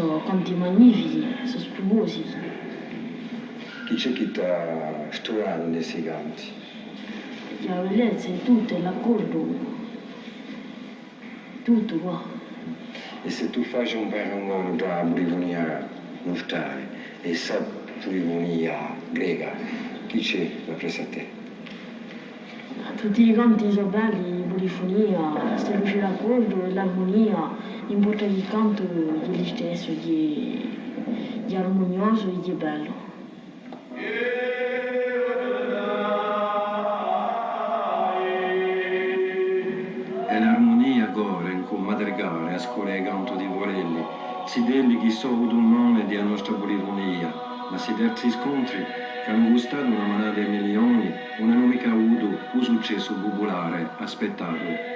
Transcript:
sono canti magnifici, sono spumosi. Chi c'è che sta studiando questi canti? La bellezza è tutto, è l'accordo, tutto qua. E se tu fai un paragone tra la polifonia nostale e la polifonia greca, chi c'è appresso a te? Tutti i canti sono belli, la polifonia, se luce l'accordo e l'armonia, l'importante del canto è lo stesso, è armonioso e è bello. E l'armonia gore con madrigale a scuola e canto di vorelli, si delli chi so avuto un nome di nostra polifonia, ma si terzi scontri che hanno gustato una manata di milioni, non hanno mica avuto un successo popolare a spettacolo.